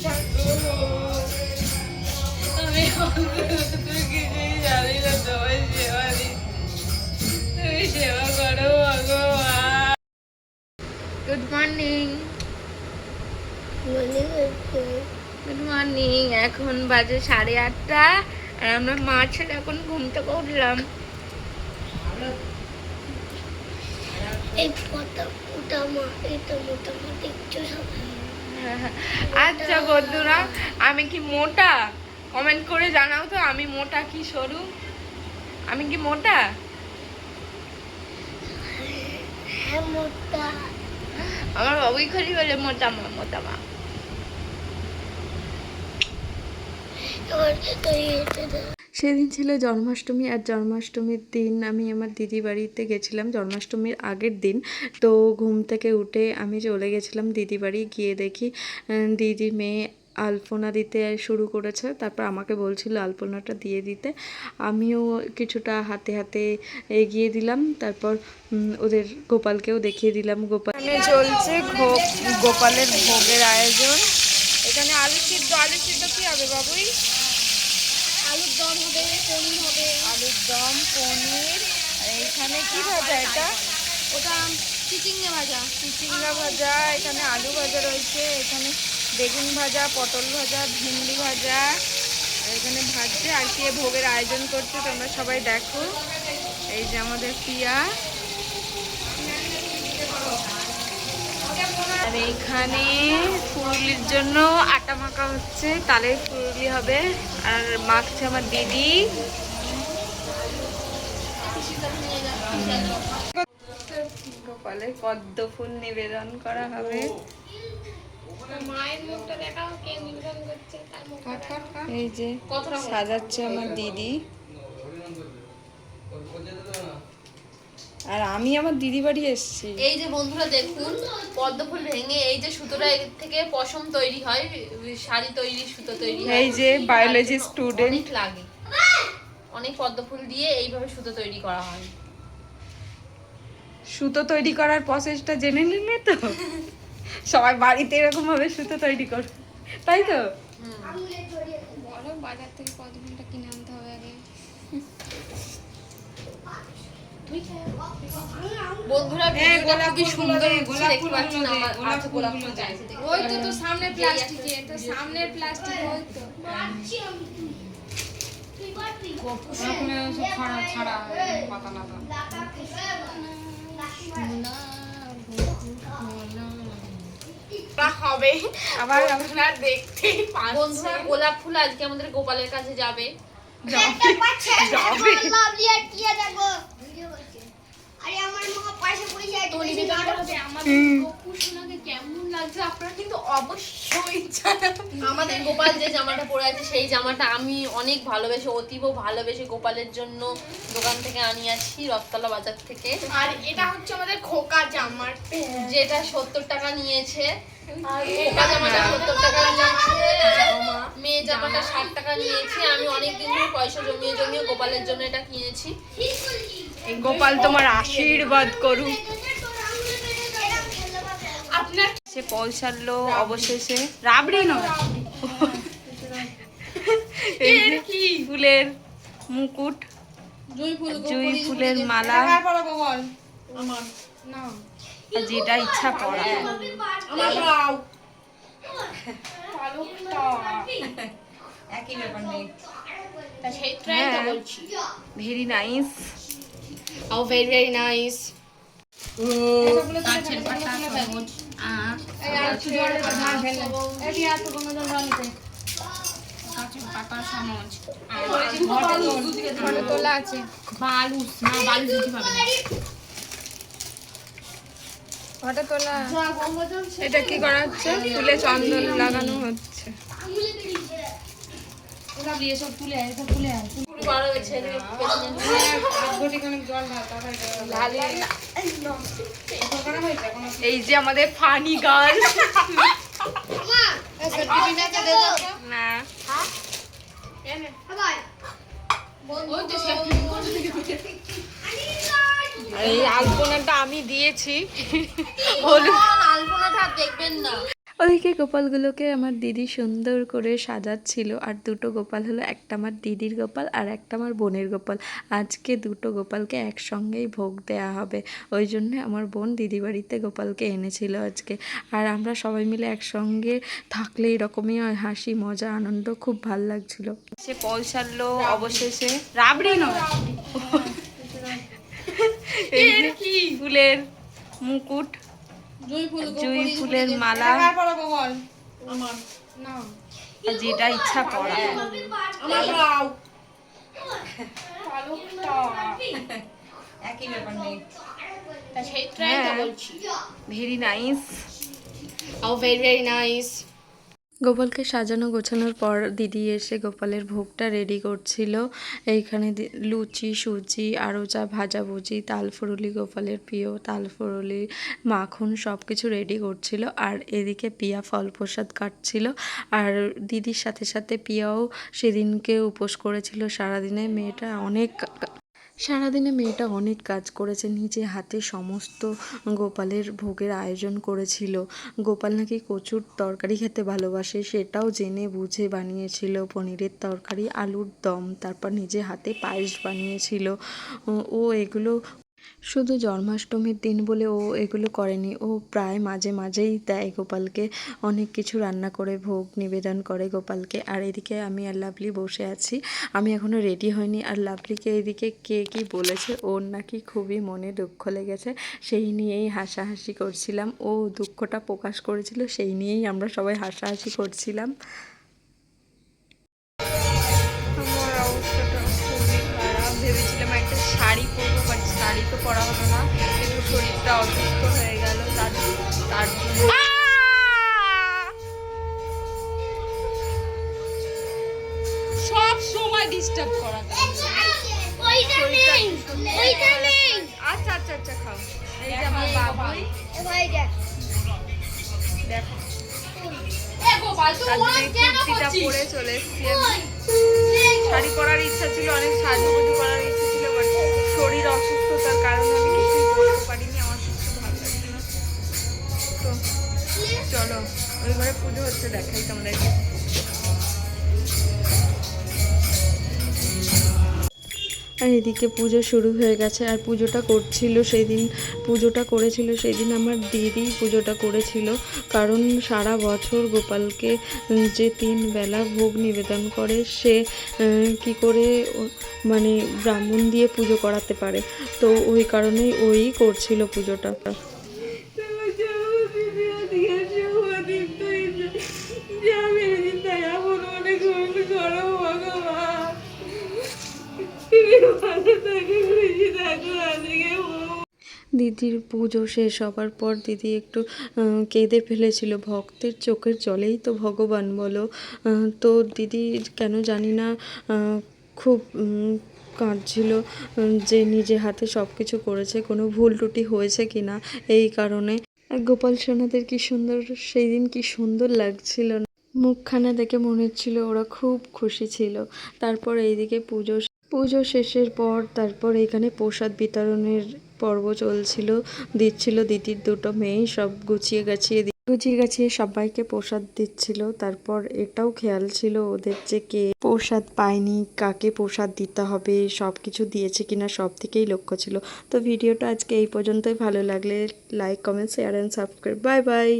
আমি তুই কিছুই জানি না, তোমার সেবা দিই, তুমি সেবা করো ভগবান। Good morning. Good morning. এখন বাজে 8:30 আর আমরা মা ছেলে এখন ঘুম থেকে উঠলাম। আচ্ছা বন্ধুরা, আমি কি মোটা? কমেন্ট করে জানাও তো, আমি মোটা কি সরু? আমি কি মোটা? আমার বাবুই খালি বলে মোটা মা, মোটা মা। সেদিন ছিল জন্মাষ্টমী, আর জন্মাষ্টমীর দিন আমি আমার দিদি বাড়িতে গেছিলাম জন্মাষ্টমীর আগের দিন। তো ঘুম থেকে উঠে আমি চলে গেছিলাম দিদি বাড়ি। গিয়ে দেখি দিদি মেয়ে আলপনা দিতে শুরু করেছে। তারপর আমাকে বলছিল আলপনাটা দিয়ে দিতে, আমিও কিছুটা হাতে হাতে এগিয়ে দিলাম। তারপর ওদের গোপালকেও দেখিয়ে দিলাম। গোপাল চলছে গোপালের ভোগের আয়োজন। এখানে আলু সিদ্ধ কি হবে বাবুই? আলুর দম হবে, পনির হবে। আলুর দম, পনির। আর এখানে কি ভাজা এটা? ওটা চিচিঙ্গা ভাজা। চিচিঙ্গা ভাজা। এখানে আলু ভাজা রয়েছে, এখানে বেগুন ভাজা, পটল ভাজা, ভেন্ডি ভাজা। আর এখানে ভাজছে আর কে ভোগের আয়োজন করছে তোমরা সবাই দেখো। এই যে আমাদের পিয়া। আর এইখানে ফুরুলির জন্য আটা মাখা হচ্ছে, তালের ফুরুলি হবে। আর মাখছে আমার দিদি। গোপালে পদ্ম ফুল নিবেদন করা হবে। এই যে সাজাচ্ছে আমার দিদি। আর আমি আমার দিদি বাড়ি এসেছি। এই যে বন্ধুরা দেখুন, পদ্ম ফুল ভেঙে এই যে সুতোটা থেকে পশম তৈরি হয়, শাড়ি তৈরি, সুতো তৈরি হয়। এই যে বায়োলজি স্টুডেন্ট লাগে, অনেক পদ্ম ফুল দিয়ে এইভাবে সুতো তৈরি করা হয়। সুতো তৈরি করার প্রসেসটা জেনে নিলে তো সবাই বাড়িতে এরকম ভাবে সুতো তৈরি করে, তাই তো? বলো, বাজার থেকে পদ্ম ফুলটা কিনে আনতে হবে আগে। বন্ধুরা ভিডিওটা খুবই সুন্দর হচ্ছে, দেখতে পাচ্ছেন আমার হাতে গোলাপ ফুল চাইছে। ওই তো সামনে প্লাস্টিকে, তো সামনের প্লাস্টিক ওই তো ছাড়া পাতা নাতা হবে আবার আপনারা দেখতেই পাচ্ছেন। বন্ধুরা গোলাপ ফুল আজকে আমাদের গোপালের কাছে যাবে। কেমন লাগছে আপনারা কিন্তু অবশ্যই জানাবেন। আমাদের গোপাল যে জামাটা পরে আছে সেই জামাটা আমি অনেক ভালোবেসে, অতীব ভালোবেসে গোপালের জন্য দোকান থেকে আনিয়েছি, রথতলা বাজার থেকে। আর এটা হচ্ছে আমাদের খোকা জামার, যেটা 70 টাকা নিয়েছে। খোকা জামাটা 70 টাকা নিয়েছে, মেয়ে জামাটা 60 টাকা নিয়েছে। আমি অনেকদিন ধরে পয়সা জমিয়ে জমিয়ে গোপালের জন্য এটা কিনেছি। গোপাল তোমার আশীর্বাদ করুক। আপনার সে পৌঁছালো অবশেষে। রাবড়ি নয়, এই যে ফুলের মুকুট, জুঁই ফুলের মালা, আমার না যেটা ইচ্ছা পড়া। একই ব্যাপার নেই। Very nice, very nice. তোলা আছে ঘটে তোলা। এটা কি করা হচ্ছে? ফুলে চন্দন লাগানো হচ্ছে। এই যে আমাদের ফানি গার্ল। না এই আলপনাটা আমি দিয়েছি। আলপনাটা দেখবেন না। ওদিকে গোপালগুলোকে আমার দিদি সুন্দর করে সাজাচ্ছিল। আর দুটো গোপাল হলো, একটা আমার দিদির গোপাল আর একটা আমার বোনের গোপাল। আজকে দুটো গোপালকে একসঙ্গেই ভোগ দেয়া হবে, ওই জন্যে আমার বোন দিদি বাড়িতে গোপালকে এনেছিল আজকে। আর আমরা সবাই মিলে একসঙ্গে থাকলে এরকমই হয়, হাসি মজা আনন্দ, খুব ভাল লাগছিল। সে পৌঁছালো অবশেষে, রাবড়ি নয়, এই যে ফুলের মুকুট, জুঁই ফুলের মালা, আর যেটা ইচ্ছা পড়া। একই ব্যাপার নেই, ভেরি নাইস, very nice. গোপালকে সাজানো গোছানোর পর দিদি এসে গোপালের ভোগটা রেডি করছিল। এইখানে লুচি, সুজি, আরও যা ভাজাভুজি, তালফুরুলি, গোপালের প্রিয় তালফুরুলি, মাখন, সব কিছু রেডি করছিল। আর এদিকে পিয়া ফল প্রসাদ কাটছিল। আর দিদির সাথে সাথে পিয়াও সেদিনকে উপোস করেছিল সারাদিনে। সারাদিনে মেয়েটা অনেক কাজ করেছে, নিজে হাতে সমস্ত গোপালের ভোগের আয়োজন করেছিল। গোপাল নাকি কচুর তরকারি খেতে ভালোবাসে, সেটাও জেনে বুঝে বানিয়েছিল। পনিরের তরকারি, আলুর দম, তারপর নিজে হাতে পায়েস বানিয়েছিল। ও এগুলো শুধু জন্মাষ্টমীর দিন বলে ও এগুলো করেনি, ও প্রায় মাঝে মাঝেই দেয় গোপালকে, অনেক কিছু রান্না করে ভোগ নিবেদন করে গোপালকে। আর এদিকে আমি আর লাভলি বসে আছি, আমি এখনও রেডি হইনি। আর লাভলিকে এদিকে কে কি বলেছে, ওর নাকি খুবই মনে দুঃখ লেগেছে, সেই নিয়েই হাসাহাসি করছিলাম। ও দুঃখটা প্রকাশ করেছিল, সেই নিয়েই আমরা সবাই হাসাহাসি করছিলাম। আমার অবস্থাটা খুবই খারাপ, ভেবেছিলাম একটা শাড়ি পরবো, বাট শাড়ি তো পরা হলো না, একটু শরীরটা অসুস্থ হয়ে গেল, তার জন্য সব সময় ডিস্টার্ব করা। আচ্ছা আচ্ছা আচ্ছা, খাও। এই যে আমার বাবুই, দেখো তার জন্য এই কুর্তিটা পরে চলে এসেছি আমি। শাড়ি পরার ইচ্ছা ছিল, অনেক সাজুগুজু করার ইচ্ছা ছিল, বাট শরীর অসুস্থতার কারণে আমি কিছুই বলতে পারিনি, আমার কিছু ভালো লাগছে না। তো চলো, ওই ঘরে পুজো হচ্ছে, দেখাই তোমাদেরকে। আর এদিকে পুজো শুরু হয়ে গেছে। আর পুজোটা করেছিল সেই দিন আমার দিদি পুজোটা করেছিল, কারণ সারা বছর গোপালকে যে 3 বেলা ভোগ নিবেদন করে, সে কি করে মানে ব্রাহ্মণ দিয়ে পুজো করাতে পারে, তো ওই কারণেই ওই করছিল পুজোটা। দিদির পুজো শেষ হবার পর দিদি একটু কেঁদে ফেলেছিল, ভক্তের চোখের জলেই তো ভগবান বলো। তো দিদি কেন জানি না খুব কাঁদছিল, যে নিজে হাতে সব কিছু করেছে, কোনো ভুল ত্রুটি হয়েছে কিনা এই কারণে। আর গোপাল সোনাদের কি সুন্দর, সেই দিন কি সুন্দর লাগছিল, মুখখানা দেখে মনে হচ্ছিল ওরা খুব খুশি ছিল। তারপর এইদিকে পুজো শেষের পর তারপর এখানে প্রসাদ বিতরণের পর্ব দিচ্ছিল দিদির দুটো মেয়ে, সব গুছিয়ে গাছিয়ে সবাইকে প্রসাদ দিচ্ছিল। তারপর এটাও খেয়াল ছিল ওদের যে কে প্রসাদ পায়নি, কাকে প্রসাদ দিতে হবে, সব কিছু দিয়েছে কিনা, সব দিকেই লক্ষ্য ছিল। তো ভিডিওটা আজকে এই পর্যন্তই, ভালো লাগলে like, comment, share and subscribe. Bye bye.